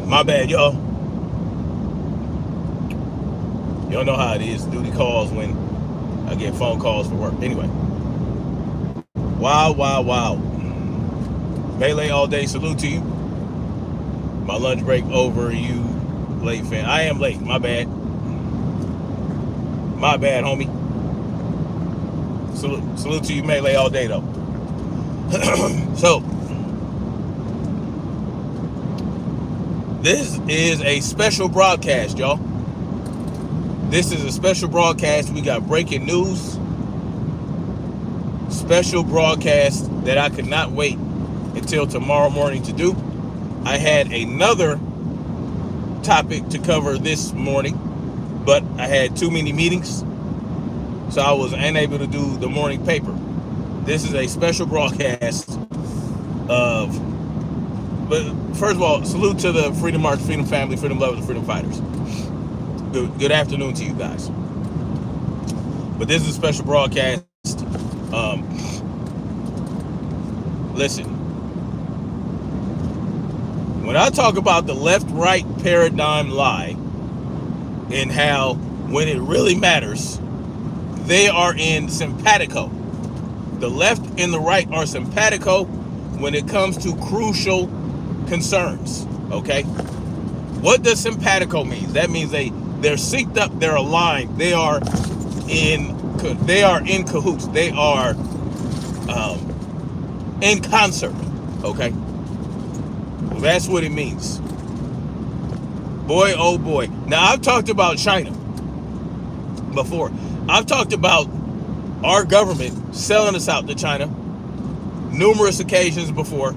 My bad, y'all. Y'all know how it is. Duty calls when I get phone calls for work. Anyway, wow, wow, wow. Melee all day. Salute to you. My lunch break over. You late fan. I am late. My bad. My bad, homie. Salute to you, Melee all day though. So this is a special broadcast, y'all. This is a special broadcast. We got breaking news. Special broadcast that I could not wait until tomorrow morning to do. I had another topic to cover this morning, but I had too many meetings, so I was unable to do the morning paper. This is a special broadcast of, but first of all, salute to the Freedom March, Freedom Family, Freedom Lovers, and Freedom Fighters. Good afternoon to you guys. But this is a special broadcast. Listen, when I talk about the left-right paradigm lie and how when it really matters, they are in simpatico. The left and the right are simpatico when it comes to crucial concerns, okay? What does simpatico mean? That means they're synced up, they're aligned, they are in cahoots, they are in concert, okay? Well, that's what it means. Boy, oh boy. Now, I've talked about China before. I've talked about our government selling us out to China numerous occasions before.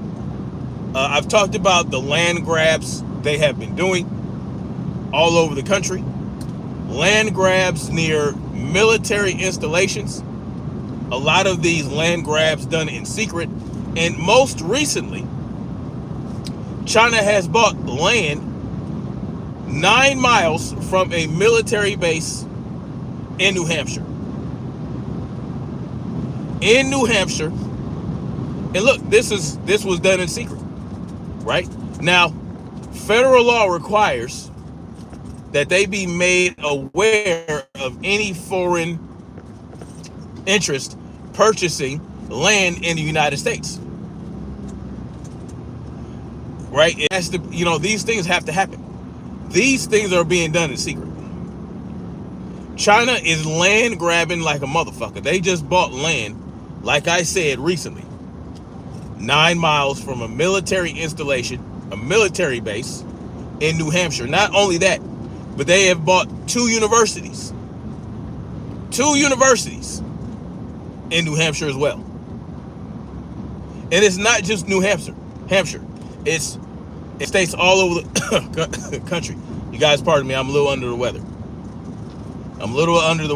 I've talked about the land grabs they have been doing all over the country. Land grabs near military installations. A lot of these land grabs done in secret. And most recently, China has bought land 9 miles from a military base in New Hampshire. In New Hampshire. And look, this was done in secret, right? Now, federal law requires that they be made aware of any foreign interest purchasing land in the United States. Right? It has to, these things have to happen. These things are being done in secret. China is land grabbing like a motherfucker. They just bought land, like I said recently, 9 miles from a military installation, a military base in New Hampshire. Not only that, but they have bought 2 universities. 2 universities in New Hampshire as well. And it's not just New Hampshire. It states all over the country. You guys pardon me, I'm a little under the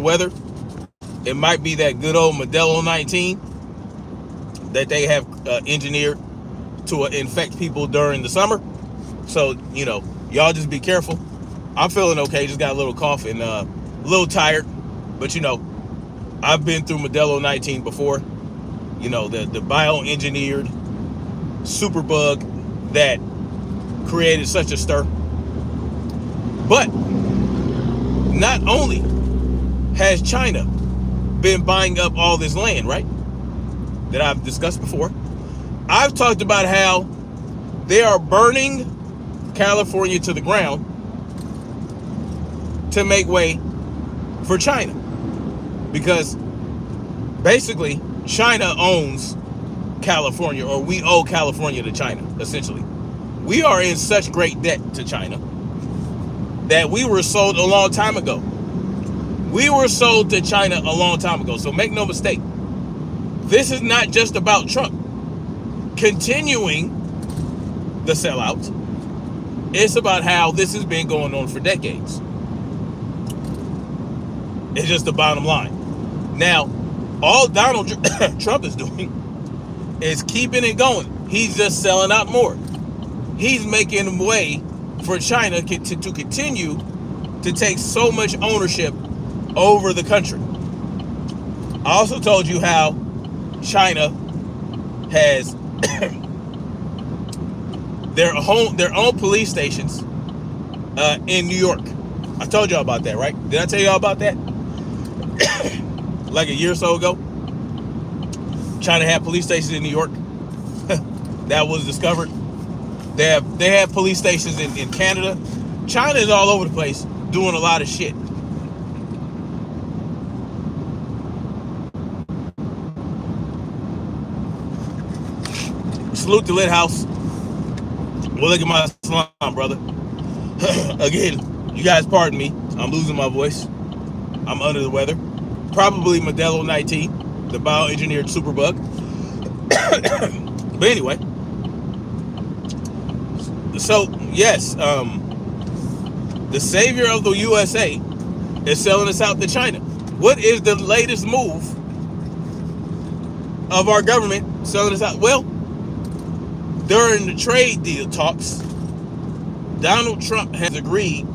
weather. It might be that good old Modelo 19 that they have engineered to infect people during the summer. So, y'all just be careful. I'm feeling okay, just got a little cough and a little tired. But, I've been through Modelo 19 before. The bioengineered superbug that created such a stir. But not only has China been buying up all this land, right, that I've discussed before, I've talked about how they are burning California to the ground to make way for China. Because basically, China owns California, or we owe California to China, essentially. We are in such great debt to China that we were sold a long time ago. We were sold to China a long time ago. So make no mistake, this is not just about Trump continuing the sellout. It's about how this has been going on for decades. It's just the bottom line. Now, all Donald Trump is doing is keeping it going. He's just selling out more. He's making way for China to continue to take so much ownership over the country. I also told you how China has their own police stations in New York. I told y'all about that, right? Did I tell y'all about that? Like a year or so ago. China had police stations in New York. That was discovered. They have police stations in Canada. China is all over the place doing a lot of shit. Salute to Lit House. Well, look at my slime, brother. Again, you guys pardon me. I'm losing my voice. I'm under the weather. Probably Modelo 19, the bioengineered superbug. But anyway. So, yes, the savior of the USA is selling us out to China. What is the latest move of our government selling us out? Well, during the trade deal talks, Donald Trump has agreed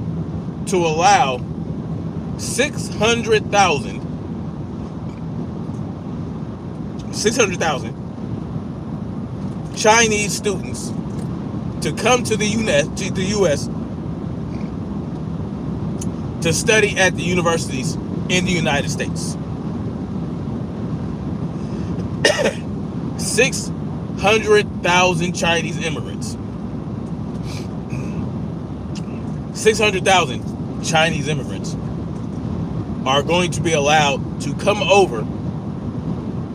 to allow 600,000 Chinese students to come to the U.S. to study at the universities in the United States. 600,000 Chinese immigrants. 600,000 Chinese immigrants are going to be allowed to come over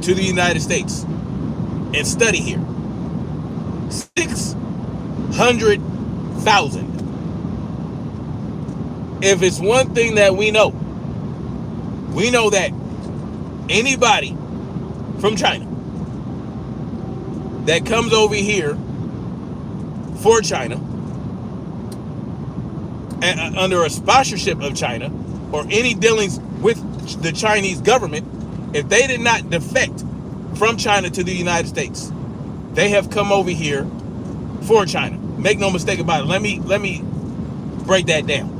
to the United States and study here. 600,000. If it's one thing that we know that anybody from China that comes over here for China and under a sponsorship of China or any dealings with the Chinese government, if they did not defect from China to the United States, they have come over here for China. Make no mistake about it. Let me break that down.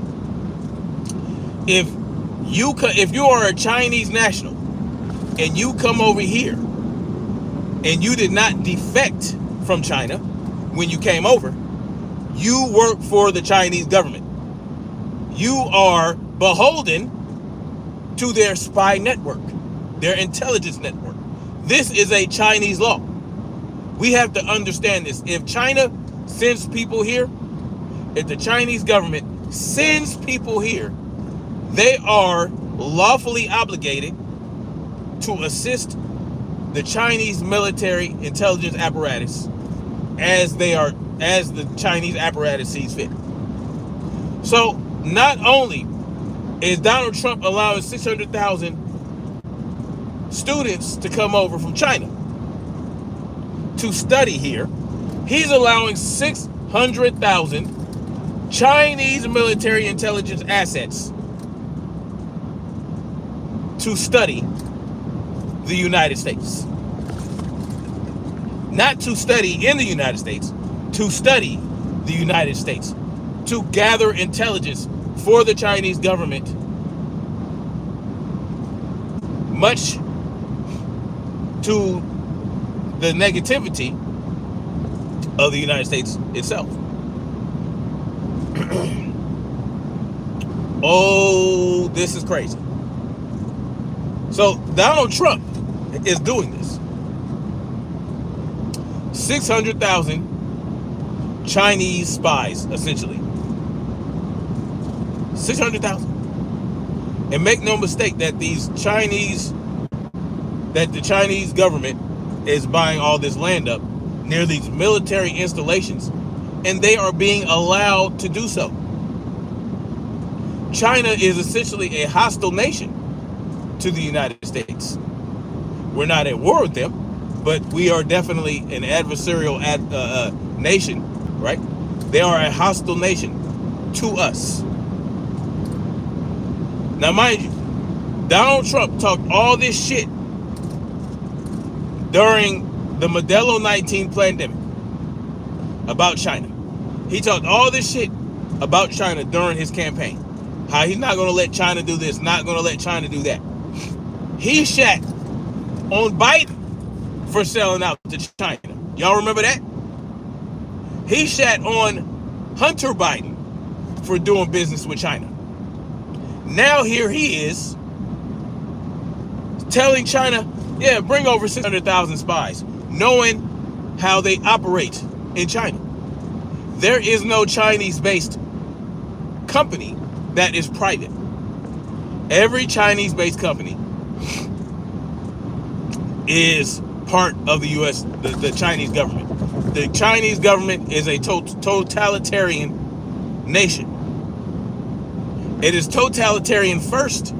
If you are a Chinese national and you come over here and you did not defect from China when you came over, you work for the Chinese government. You are beholden to their spy network, their intelligence network. This is a Chinese law. We have to understand this. If China sends people here, if the Chinese government sends people here, they are lawfully obligated to assist the Chinese military intelligence apparatus as the Chinese apparatus sees fit. So not only is Donald Trump allowing 600,000 students to come over from China to study here, he's allowing 600,000 Chinese military intelligence assets to study the United States. Not to study in the United States, to study the United States, to gather intelligence for the Chinese government, much to the negativity of the United States itself. Oh, this is crazy. So Donald Trump is doing this. 600,000 Chinese spies, essentially. 600,000. And make no mistake that the Chinese government is buying all this land up near these military installations, and they are being allowed to do so. China is essentially a hostile nation to the United States. We're not at war with them, but we are definitely an adversarial nation, right? They are a hostile nation to us. Now, mind you, Donald Trump talked all this shit during the Modelo 19 pandemic about China. He talked all this shit about China during his campaign. How he's not going to let China do this, not going to let China do that. He shat on Biden for selling out to China. Y'all remember that? He shat on Hunter Biden for doing business with China. Now here he is telling China, yeah, bring over 600,000 spies, knowing how they operate in China. There is no Chinese-based company that is private. Every Chinese-based company is part of the U.S., the Chinese government. The Chinese government is a totalitarian nation. It is totalitarian first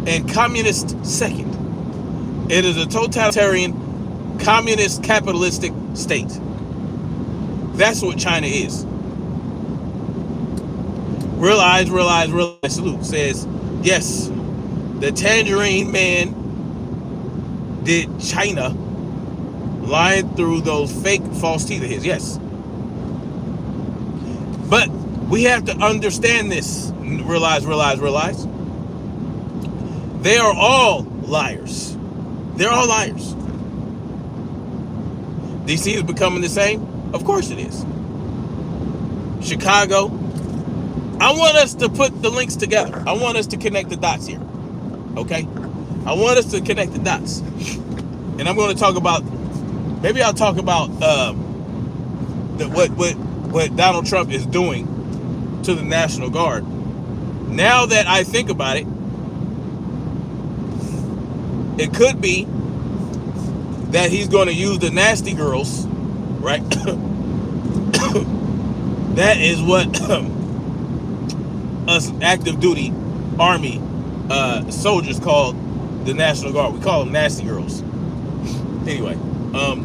and communist second. It is a totalitarian, communist, capitalistic state. That's what China is. Realize, salute says, yes, the Tangerine Man did China lying through those fake false teeth of his. Yes. But we have to understand this. Realize. They are all liars. They're all liars. DC is becoming the same? Of course it is. Chicago. I want us to put the links together. I want us to connect the dots here. Okay? I want us to connect the dots. And I'm going to talk about, maybe I'll talk about what Donald Trump is doing to the National Guard. Now that I think about it, it could be that he's going to use the nasty girls, right? That is what us active duty Army soldiers call the National Guard. We call them nasty girls. Anyway,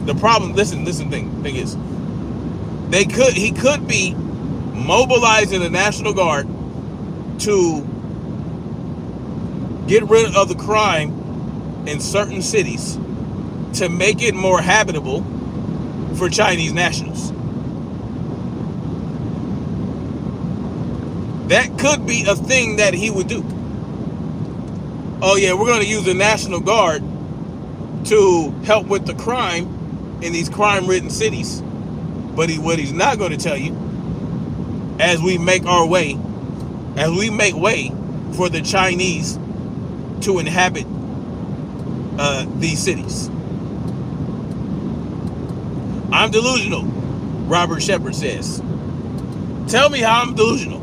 the problem, thing is, he could be mobilizing the National Guard to get rid of the crime in certain cities to make it more habitable for Chinese nationals. That could be a thing that he would do. Oh yeah, we're going to use the National Guard to help with the crime in these crime-ridden cities. But what he's not going to tell you, as we make way for the Chinese to inhabit these cities. I'm delusional, Robert Shepard says. Tell me how I'm delusional.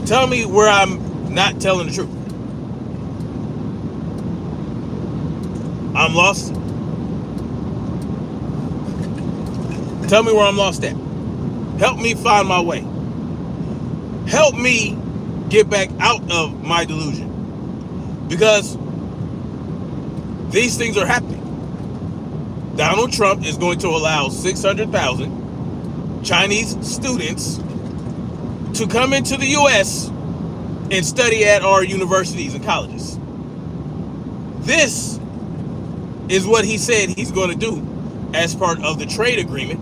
Tell me where I'm not telling the truth. I'm lost. Tell me where I'm lost at. Help me find my way. Help me get back out of my delusion. Because these things are happening. Donald Trump is going to allow 600,000 Chinese students to come into the U.S. and study at our universities and colleges. This is what he said he's going to do as part of the trade agreement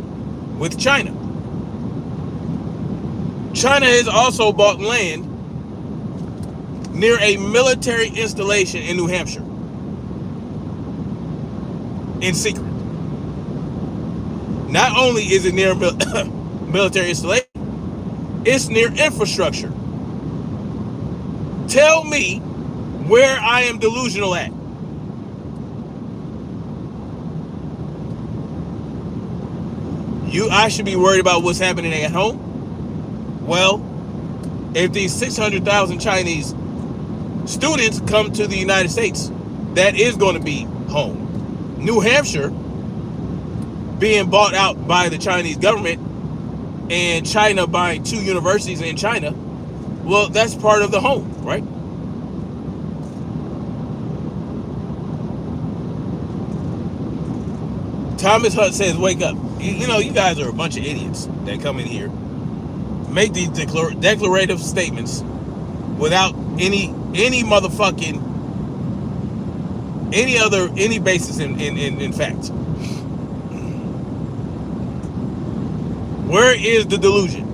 with China. China has also bought land near a military installation in New Hampshire in secret. Not only is it near military installation, it's near infrastructure. Tell me where I am delusional at. I should be worried about what's happening at home. Well, if these 600,000 Chinese students come to the United States, that is going to be home. New Hampshire being bought out by the Chinese government and China buying 2 universities in China, well, that's part of the home, right? Thomas Hunt says, wake up. You know, you guys are a bunch of idiots that come in here, make these declarative statements without any motherfucking, any basis in fact. Where is the delusion?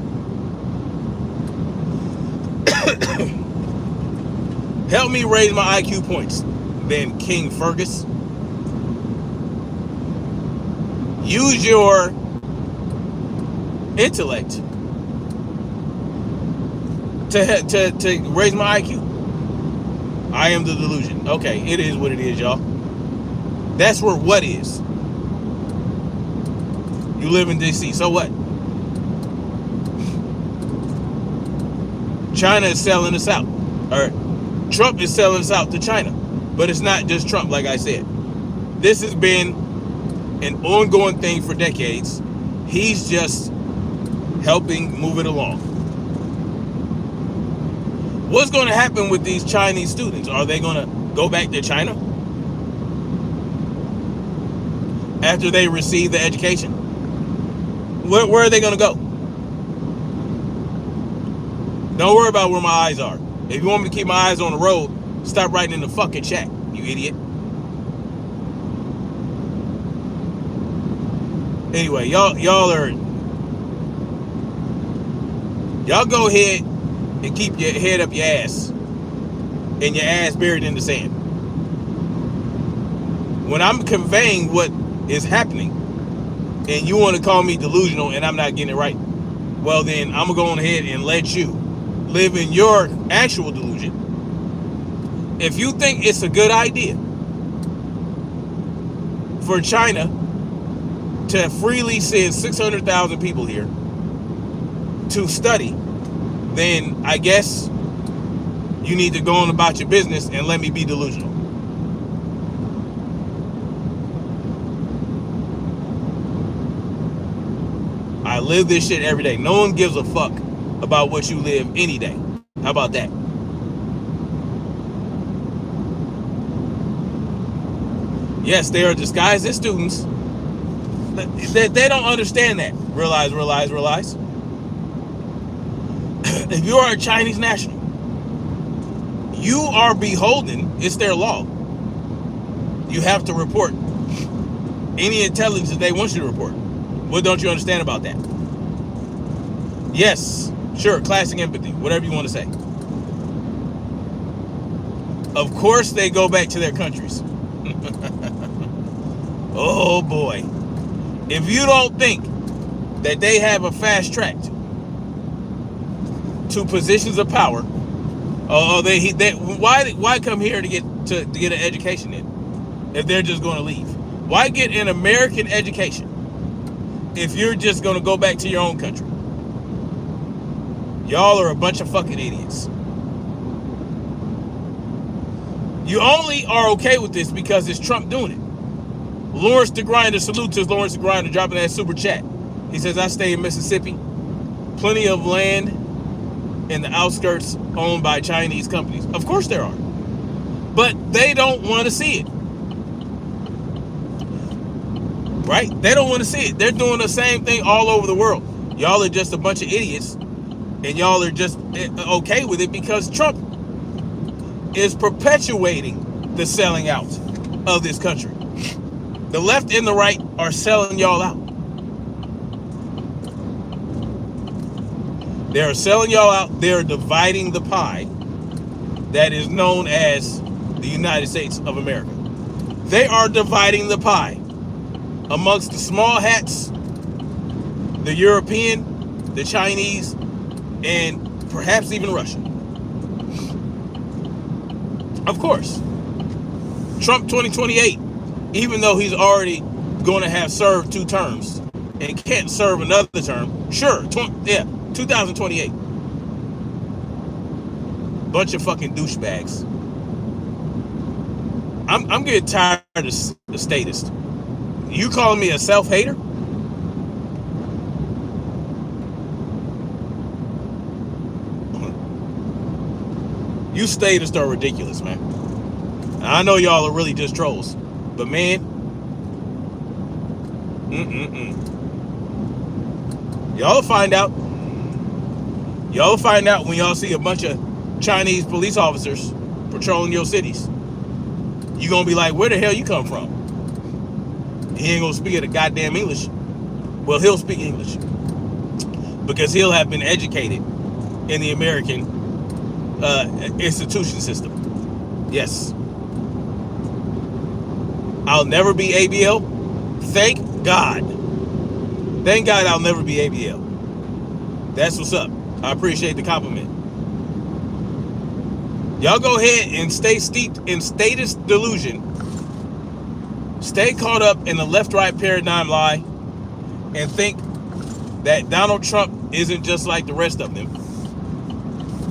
Help me raise my IQ points, then King Fergus. Use your intellect to raise my IQ. I am the delusion. Okay, it is what it is, y'all. That's where what is. You live in DC, so what? China is selling us out. Or Trump is selling us out to China. But it's not just Trump, like I said. This has been an ongoing thing for decades. He's just helping move it along. What's going to happen with these Chinese students? Are they going to go back to China after they receive the education? Where are they going to go? Don't worry about where my eyes are. If you want me to keep my eyes on the road, stop writing in the fucking chat, you idiot. Anyway, y'all go ahead and keep your head up your ass and your ass buried in the sand. When I'm conveying what is happening and you want to call me delusional and I'm not getting it right, well then I'm gonna go on ahead and let you live in your actual delusion. If you think it's a good idea for China to freely send 600,000 people here to study, then I guess you need to go on about your business and let me be delusional. I live this shit every day. No one gives a fuck about what you live any day. How about that? Yes, they are disguised as students. They don't understand that. Realize. If you are a Chinese national, you are beholden, it's their law. You have to report any intelligence that they want you to report. What don't you understand about that? Yes, sure, classic empathy, whatever you want to say. Of course they go back to their countries. Oh boy. If you don't think that they have a fast track to positions of power, why come here to get an education then? If they're just going to leave, why get an American education if you're just going to go back to your own country? Y'all are a bunch of fucking idiots. You only are okay with this because it's Trump doing it. Lawrence the Grinder, salute to Lawrence the Grinder dropping that super chat. He says, I stay in Mississippi. Plenty of land in the outskirts owned by Chinese companies. Of course there are. But they don't want to see it. Right? They don't want to see it. They're doing the same thing all over the world. Y'all are just a bunch of idiots. And y'all are just okay with it because Trump is perpetuating the selling out of this country. The left and the right are selling y'all out. They are selling y'all out. They are dividing the pie that is known as the United States of America. They are dividing the pie amongst the small hats, the European, the Chinese, and perhaps even Russia. Of course, Trump 2028, even though he's already going to have served 2 terms and can't serve another term, sure, 2028. Bunch of fucking douchebags. I'm getting tired of the statist. You calling me a self-hater? You statists are ridiculous, man. I know y'all are really just trolls, but man, y'all will find out. Y'all will find out when y'all see a bunch of Chinese police officers patrolling your cities. You gonna be like, where the hell you come from? He ain't gonna speak the goddamn English. Well, he'll speak English because he'll have been educated in the American institution system. Yes. I'll never be ABL. Thank God. Thank God I'll never be ABL. That's what's up. I appreciate the compliment. Y'all go ahead and stay steeped in status delusion. Stay caught up in the left-right paradigm lie and think that Donald Trump isn't just like the rest of them.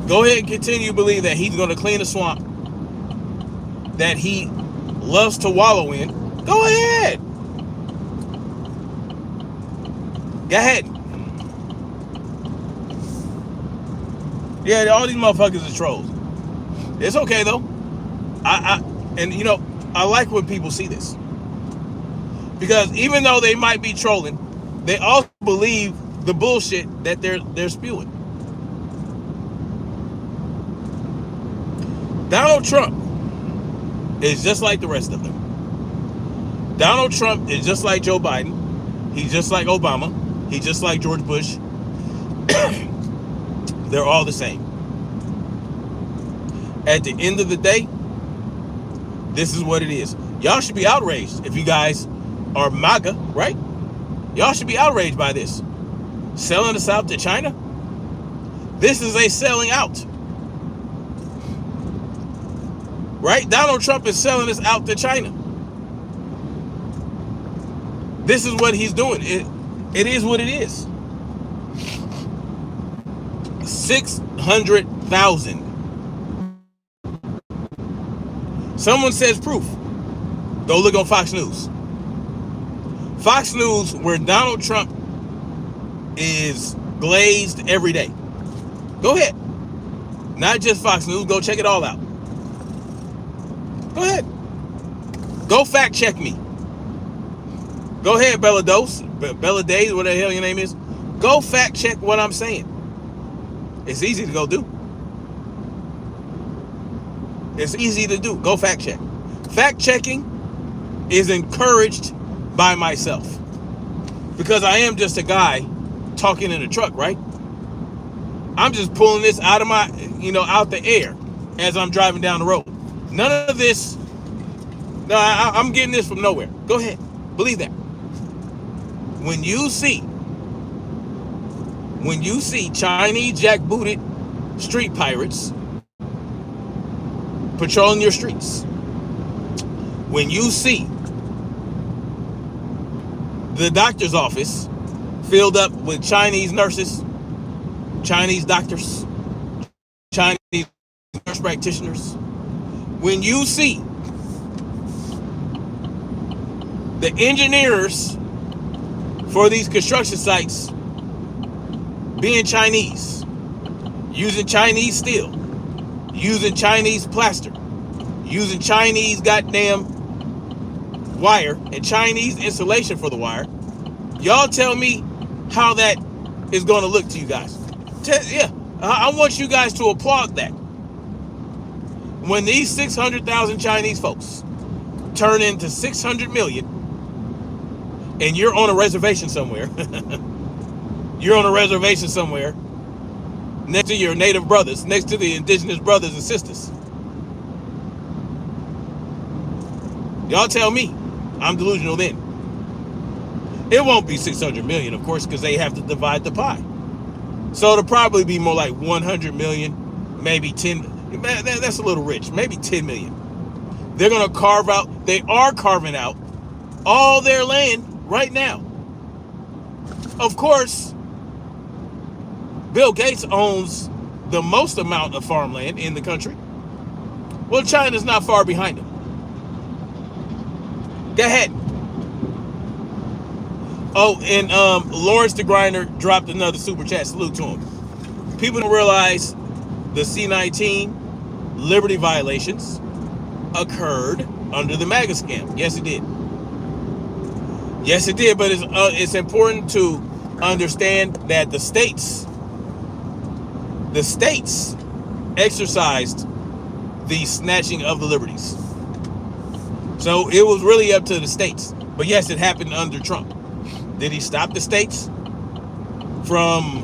Go ahead and continue to believe that he's going to clean the swamp that he loves to wallow in. Go ahead. Go ahead. Yeah, all these motherfuckers are trolls. It's okay though. And you know, I like when people see this. Because even though they might be trolling, they also believe the bullshit that they're spewing. Donald Trump is just like the rest of them. Donald Trump is just like Joe Biden. He's just like Obama. He's just like George Bush. They're all the same. At the end of the day, this is what it is. Y'all should be outraged if you guys are MAGA, right? Y'all should be outraged by this. Selling us out to China? This is a selling out. Right? Donald Trump is selling us out to China. This is what he's doing. It is what it is. 600,000. Someone says proof. Go look on Fox News. Fox News, where Donald Trump is glazed every day. Go ahead. Not just Fox News. Go check it all out. Go ahead. Go fact check me. Go ahead, Bella Days, whatever the hell your name is. Go fact check what I'm saying. It's easy to go do. It's easy to do. Go fact check. Fact checking is encouraged by myself. Because I am just a guy talking in a truck, right? I'm just pulling this out of my, out the air as I'm driving down the road. None of this, no, I'm getting this from nowhere. Go ahead. Believe that. When you see Chinese jackbooted street pirates patrolling your streets, when you see the doctor's office filled up with Chinese nurses, Chinese doctors, Chinese nurse practitioners, when you see the engineers for these construction sites being Chinese, using Chinese steel, using Chinese plaster, using Chinese goddamn wire and Chinese insulation for the wire, y'all tell me how that is going to look to you guys. Yeah, I want you guys to applaud that. When these 600,000 Chinese folks turn into 600 million and you're on a reservation somewhere, next to your native brothers, next to the indigenous brothers and sisters, y'all tell me I'm delusional then. It won't be 600 million, of course, because they have to divide the pie. So it'll probably be more like 100 million, maybe 10. That's a little rich. Maybe 10 million. They're going to carve out, they are carving out all their land right now. Of course, Bill Gates owns the most amount of farmland in the country. Well, China's not far behind him. Go ahead. Oh, and Lawrence the Grinder dropped another super chat. Salute to him. People don't realize the C-19 liberty violations occurred under the MAGA scam. Yes, it did. Yes, it did. But it's important to understand that the states exercised the snatching of the liberties. So it was really up to the states. But yes, it happened under Trump. Did he stop the states from,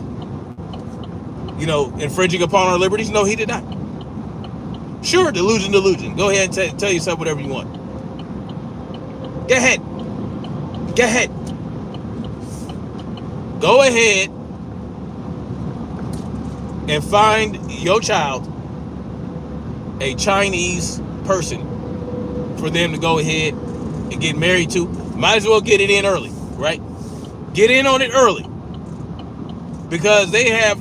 infringing upon our liberties? No, he did not. Sure, delusion. Go ahead and tell yourself whatever you want. Go ahead. Go ahead and find your child a Chinese person for them to go ahead and get married to. Might as well get it in early, right? Get in on it early, because they have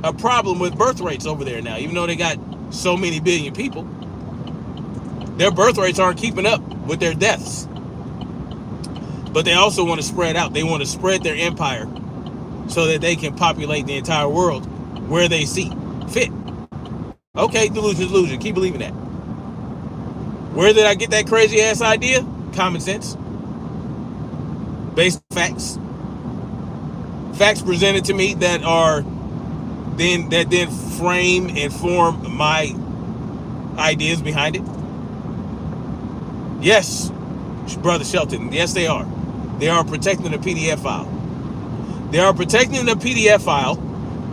a problem with birth rates over there now. Even though they got so many billion people, their birth rates aren't keeping up with their deaths. But they also want to spread out. They want to spread their empire so that they can populate the entire world where they see fit. Okay, delusion. Keep believing that. Where did I get that crazy ass idea? Common sense. Based on facts. Facts presented to me that then frame and form my ideas behind it. Yes, Brother Shelton. Yes, they are. They are protecting the PDF file. They are protecting the PDF file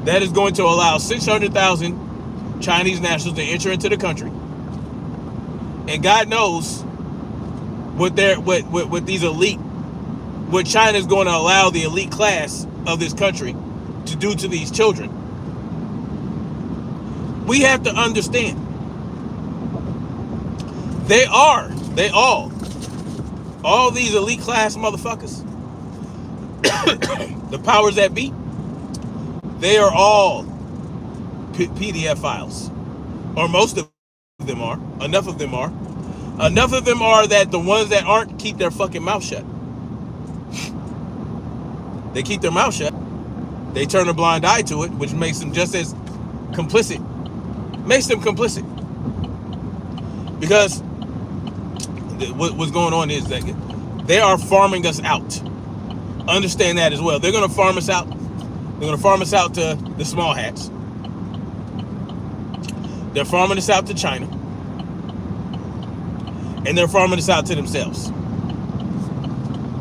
that is going to allow 600,000 Chinese nationals to enter into the country. And God knows what these elite, what China is going to allow the elite class of this country to do to these children. We have to understand. All these elite class motherfuckers, the powers that be, they are all PDF files. Or most of them are. Enough of them are. Enough of them are that the ones that aren't keep their fucking mouth shut. They keep their mouth shut. They turn a blind eye to it, which makes them just as complicit. Makes them complicit. Because what's going on is that they are farming us out. Understand that as well. They're going to farm us out. They're going to farm us out to the small hats. They're farming us out to China. And they're farming us out to themselves.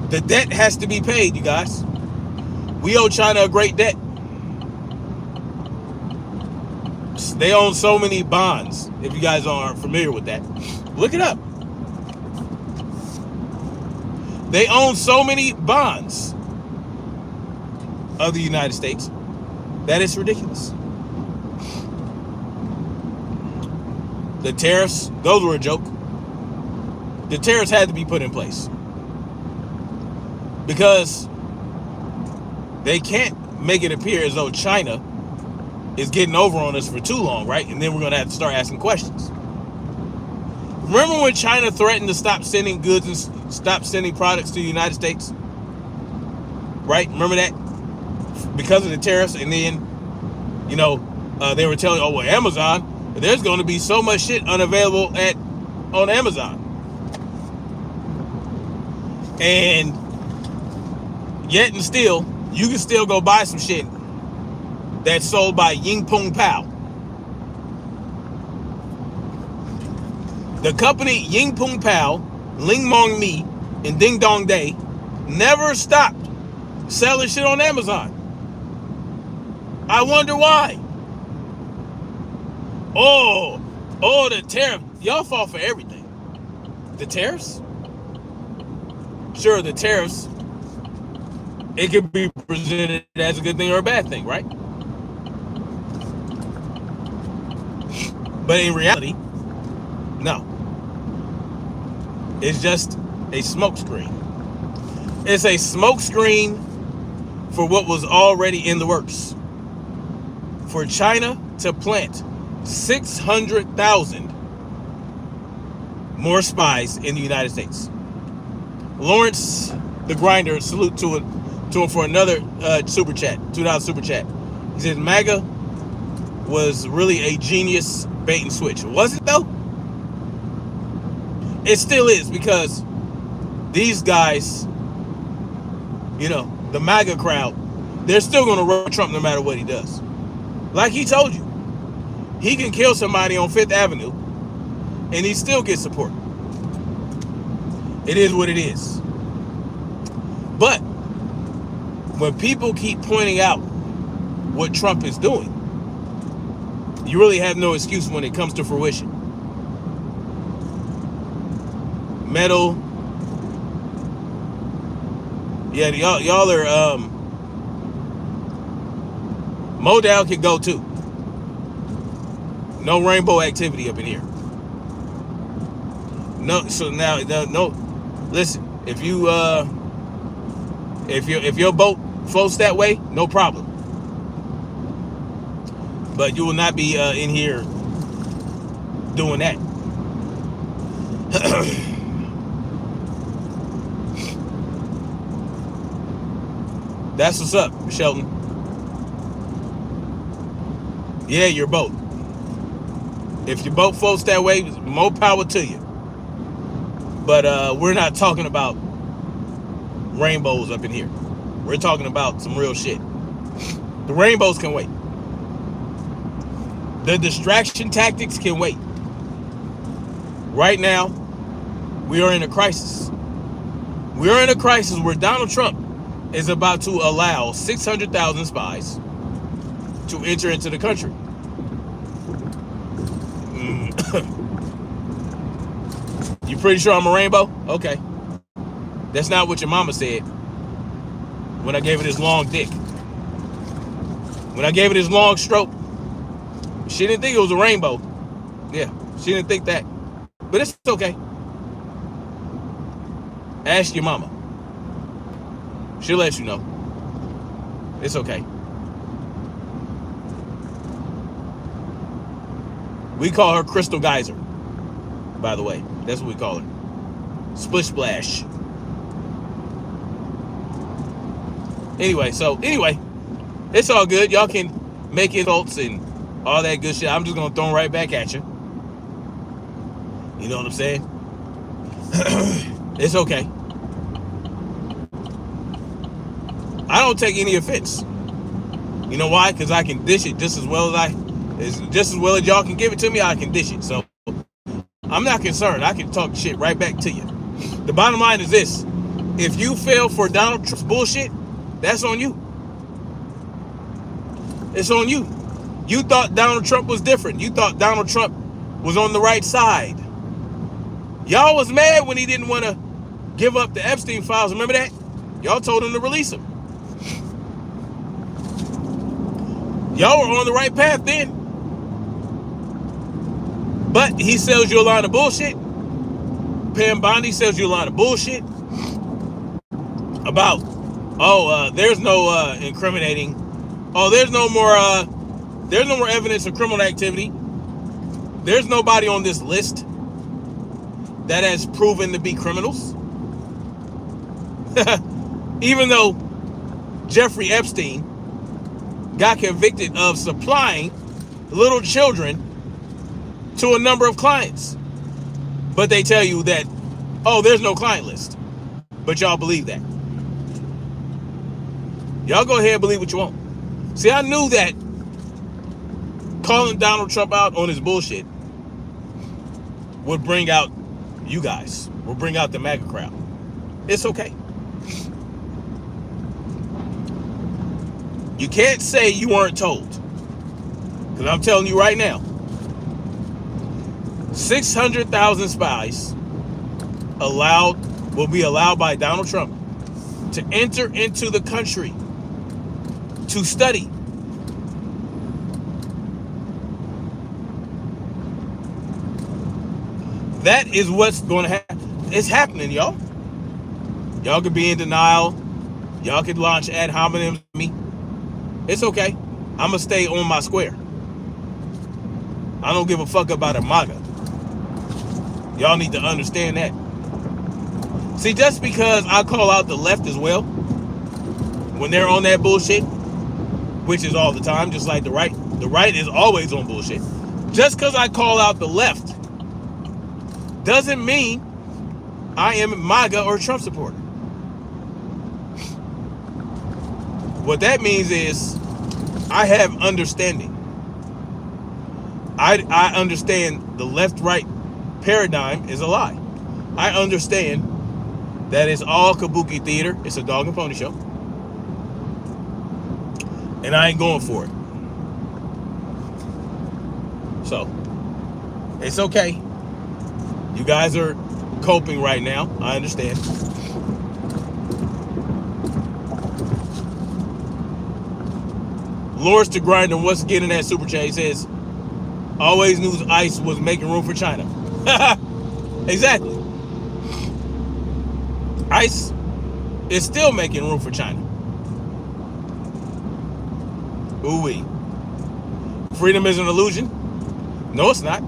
The debt has to be paid, you guys. We owe China a great debt. They own so many bonds. If you guys aren't familiar with that, look it up. They own so many bonds of the United States that it's ridiculous. The tariffs, those were a joke. The tariffs had to be put in place because they can't make it appear as though China is getting over on us for too long, right? And then we're going to have to start asking questions. Remember when China threatened to stop sending goods and stop sending products to the United States? Right? Remember that? Because of the tariffs. And then, they were telling, oh, well, Amazon, there's going to be so much shit unavailable on Amazon. And yet and still, you can still go buy some shit that's sold by Ying Pung Pao. The company Ying Pung Pao, Ling Mong Mi, and Ding Dong Day never stopped selling shit on Amazon. I wonder why. Oh, the tariff. Y'all fall for everything. The tariffs? Sure, the tariffs, it could be presented as a good thing or a bad thing, right? But in reality, no. It's just a smokescreen. It's a smokescreen for what was already in the works. For China to plant 600,000 more spies in the United States. Lawrence the Grinder, salute to him for another super chat, $2 super chat. He says MAGA was really a genius bait and switch. Was it though? It still is, because these guys, the MAGA crowd, they're still going to run Trump no matter what he does. Like he told you, he can kill somebody on 5th Avenue and he still gets support. It is what it is. But when people keep pointing out what Trump is doing, you really have no excuse when it comes to fruition. Metal. Yeah, y'all are Modal could go too. No rainbow activity up in here. No. So now, no. Listen, if your boat floats that way, no problem. But you will not be in here doing that. That's what's up, Shelton. Yeah, your boat. If your boat floats that way, more power to you. But we're not talking about rainbows up in here. We're talking about some real shit. The rainbows can wait. The distraction tactics can wait. Right now, we are in a crisis. We are in a crisis where Donald Trump is about to allow 600,000 spies to enter into the country. You pretty sure I'm a rainbow? Okay. That's not what your mama said when I gave her this long dick. When I gave her this long stroke, she didn't think it was a rainbow. Yeah, she didn't think that. But it's okay. Ask your mama. She'll let you know. It's okay. We call her Crystal Geyser, by the way. That's what we call her. Splish Splash. Anyway, it's all good. Y'all can make insults and all that good shit. I'm just going to throw them right back at you. You know what I'm saying? It's okay. I don't take any offense. You know why? Because I can dish it just as well as y'all can give it to me. I can dish it. So I'm not concerned. I can talk shit right back to you. The bottom line is this: if you fell for Donald Trump's bullshit, that's on you. It's on you. You thought Donald Trump was different. You thought Donald Trump was on the right side. Y'all was mad when he didn't want to give up the Epstein files. Remember that? Y'all told him to release them. Y'all were on the right path then. But he sells you a line of bullshit. Pam Bondi sells you a line of bullshit about, there's no incriminating. Oh, there's no more evidence of criminal activity. There's nobody on this list that has proven to be criminals. Even though Jeffrey Epstein got convicted of supplying little children to a number of clients. But they tell you that, there's no client list. But y'all believe that. Y'all go ahead and believe what you want. See, I knew that calling Donald Trump out on his bullshit would bring out you guys. Would bring out the MAGA crowd. It's okay. You can't say you weren't told. Because I'm telling you right now, 600,000 spies will be allowed by Donald Trump to enter into the country to study. That is what's going to happen. It's happening, y'all. Y'all could be in denial. Y'all could launch ad hominem to me. It's okay. I'm going to stay on my square. I don't give a fuck about a MAGA. Y'all need to understand that. See, just because I call out the left as well, when they're on that bullshit, which is all the time, just like the right is always on bullshit. Just because I call out the left doesn't mean I am a MAGA or a Trump supporter. What that means is I have understanding. I understand the left-right paradigm is a lie. I understand that it's all kabuki theater. It's a dog and pony show. And I ain't going for it. So, it's okay. You guys are coping right now. I understand. Lawrence to Grinder once again in that super chat, he says, always knew ICE was making room for China. Exactly. ICE is still making room for China. Ooh-wee. Freedom is an illusion? No, it's not.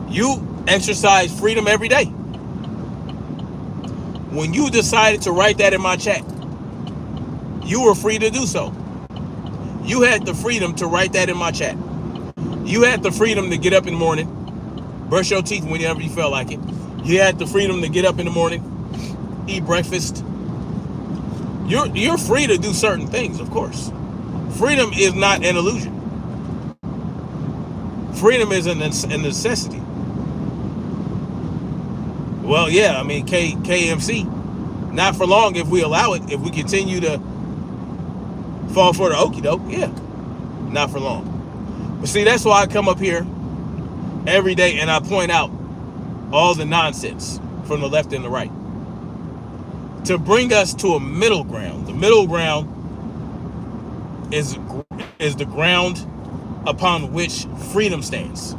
You exercise freedom every day. When you decided to write that in my chat, you were free to do so. You had the freedom to write that in my chat. You had the freedom to get up in the morning, brush your teeth whenever you felt like it. You had the freedom to get up in the morning, eat breakfast. You're free to do certain things, of course. Freedom is not an illusion. Freedom is a necessity. Well, yeah, I mean, KMC, not for long if we allow it. If we continue to fall for the okie doke, yeah, not for long. But see, that's why I come up here every day and I point out all the nonsense from the left and the right to bring us to a middle ground. The middle ground is the ground upon which freedom stands.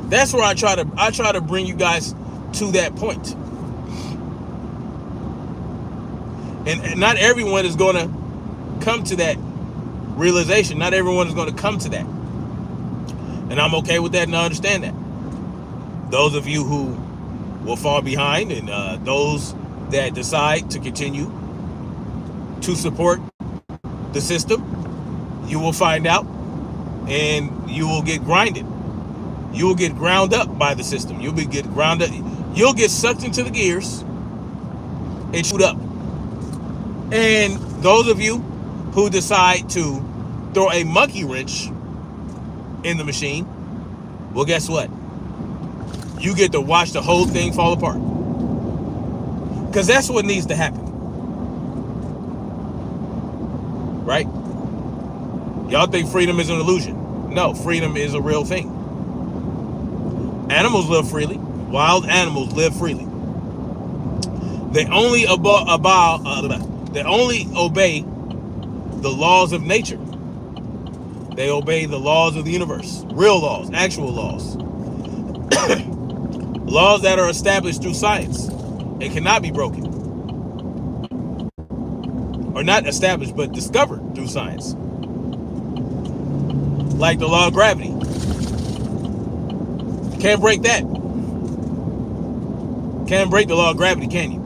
That's where I try to bring you guys to that point. And not everyone is going to come to that realization. Not everyone is going to come to that. And I'm okay with that and I understand that. Those of you who will fall behind and those that decide to continue to support the system, you will find out and you will get grinded. You will get ground up by the system. You'll get ground up. You'll get sucked into the gears and shoot up. And those of you who decide to throw a monkey wrench in the machine, well, guess what? You get to watch the whole thing fall apart. Because that's what needs to happen. Right? Y'all think freedom is an illusion. No, freedom is a real thing. Animals live freely. Wild animals live freely. They only obey the laws of nature. They obey the laws of the universe. Real laws, actual laws. Laws that are established through science and cannot be broken. Or not established, but discovered through science. Like the law of gravity. Can't break that. Can't break the law of gravity, can you?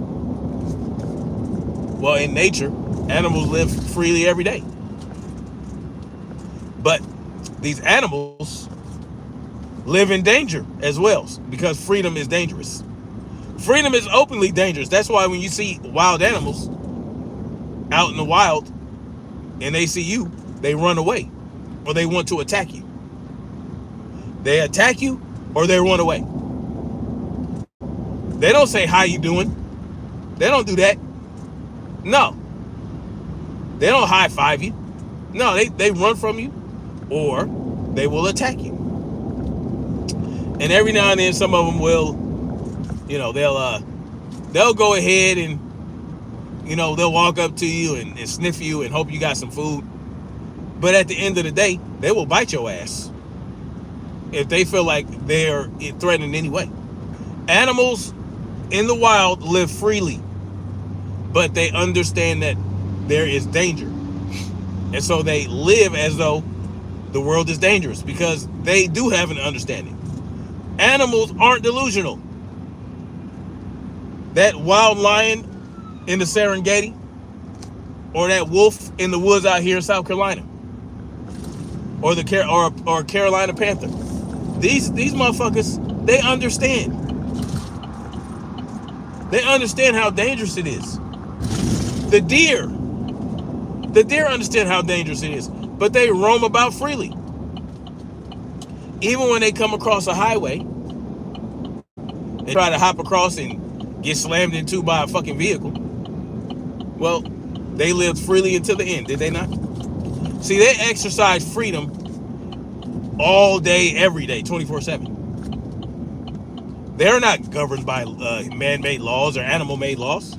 Well, in nature, animals live freely every day. But these animals live in danger as well, because freedom is dangerous. Freedom is openly dangerous. That's why when you see wild animals out in the wild and they see you, they run away or they want to attack you. They attack you or they run away. They don't say, how you doing? They don't do that. No. They don't high five you. No, they run from you or they will attack you. And every now and then some of them will, they'll go ahead and, they'll walk up to you and sniff you and hope you got some food. But at the end of the day, they will bite your ass if they feel like they're threatened in any way. Animals in the wild live freely, but they understand that there is danger. And so they live as though the world is dangerous because they do have an understanding. Animals aren't delusional. That wild lion in the Serengeti or that wolf in the woods out here in South Carolina or the Carolina Panther. These motherfuckers, they understand. They understand how dangerous it is. The deer understand how dangerous it is, but they roam about freely. Even when they come across a highway and try to hop across and get slammed into by a fucking vehicle, well, they lived freely until the end, did they not? See, they exercise freedom all day, every day, 24/7. They're not governed by man-made laws or animal-made laws,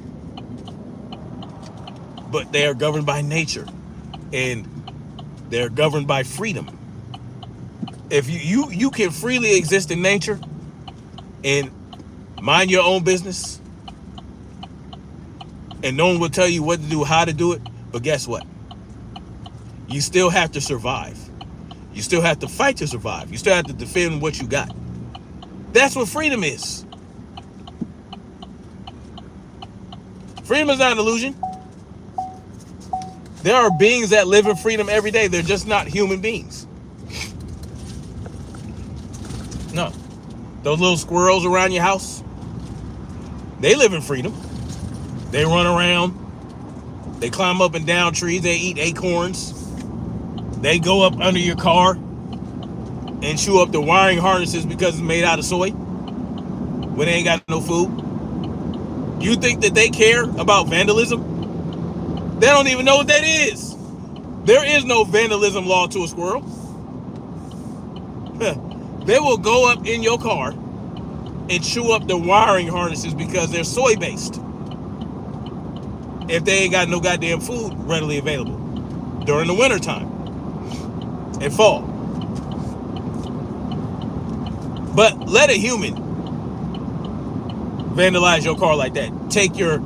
but they are governed by nature. and they're governed by freedom. If you can freely exist in nature and mind your own business, and no one will tell you what to do, how to do it. But guess what? You still have to survive. You still have to fight to survive. You still have to defend what you got. That's what freedom is. Freedom is not an illusion. There are beings that live in freedom every day. They're just not human beings. No. Those little squirrels around your house, they live in freedom. They run around. They climb up and down trees. They eat acorns. They go up under your car and chew up the wiring harnesses because it's made out of soy when they ain't got no food. You think that they care about vandalism? They don't even know what that is. There is no vandalism law to a squirrel. They will go up in your car and chew up the wiring harnesses because they're soy based. If they ain't got no goddamn food readily available during the winter time and fall. But let a human vandalize your car like that. Take your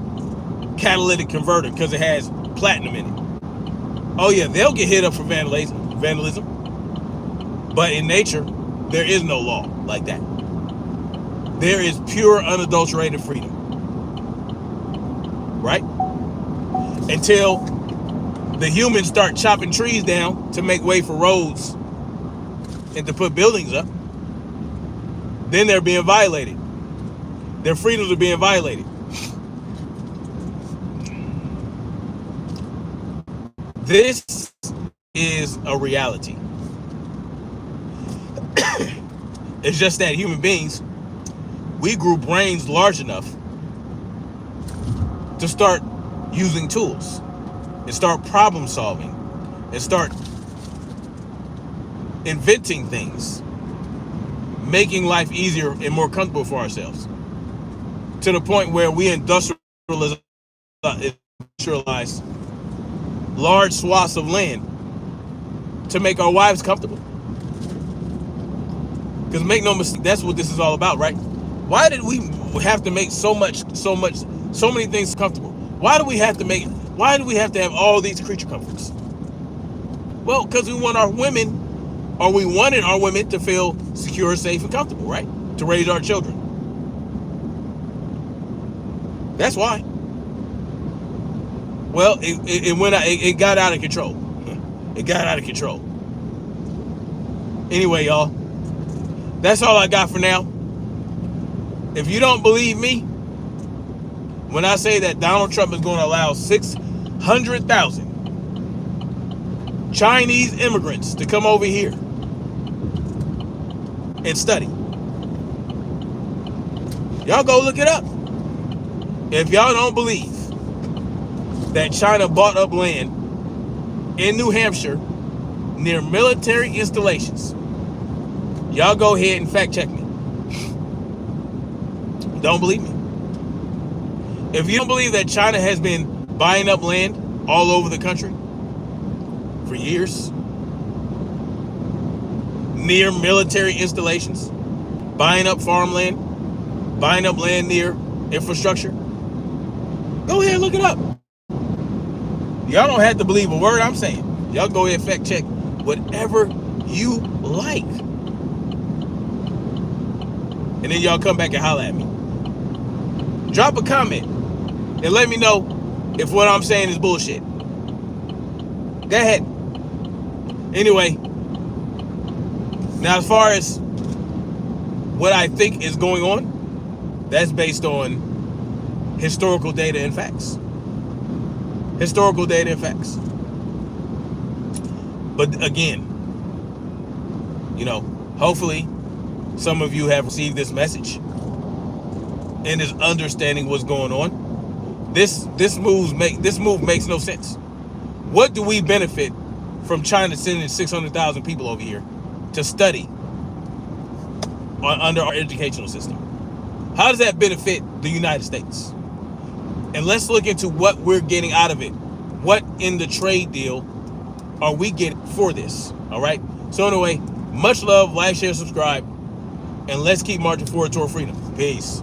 catalytic converter because it has platinum in it. Oh yeah, they'll get hit up for vandalism. But in nature, there is no law like that. There is pure, unadulterated freedom. Right? Until the humans start chopping trees down to make way for roads and to put buildings up, then they're being violated. Their freedoms are being violated. This is a reality. It's just that human beings, we grew brains large enough to start using tools and start problem solving and start inventing things, making life easier and more comfortable for ourselves, to the point where we industrialize large swaths of land to make our wives comfortable. Because make no mistake, that's what this is all about, right? Why did we have to make so many things comfortable? Why do we have to have all these creature comforts? Well, because we wanted our women to feel secure, safe, and comfortable, right? To raise our children. That's why. Well, it got out of control. It got out of control. Anyway, y'all, that's all I got for now. If you don't believe me, when I say that Donald Trump is going to allow 600,000 Chinese immigrants to come over here and study, y'all go look it up. If y'all don't believe that China bought up land in New Hampshire near military installations, y'all go ahead and fact check me. Don't believe me. If you don't believe that China has been buying up land all over the country for years, near military installations, buying up farmland, buying up land near infrastructure, go ahead and look it up. Y'all don't have to believe a word I'm saying. Y'all go ahead and fact check whatever you like. And then y'all come back and holler at me. Drop a comment and let me know if what I'm saying is bullshit. Go ahead. Anyway, now as far as what I think is going on, that's based on historical data and facts. Historical data and facts. But again, hopefully some of you have received this message and is understanding what's going on. This move makes no sense. What do we benefit from China sending 600,000 people over here to study under our educational system? How does that benefit the United States? And let's look into what we're getting out of it. What in the trade deal are we getting for this? All right. So anyway, much love, like, share, subscribe, and let's keep marching forward toward freedom. Peace.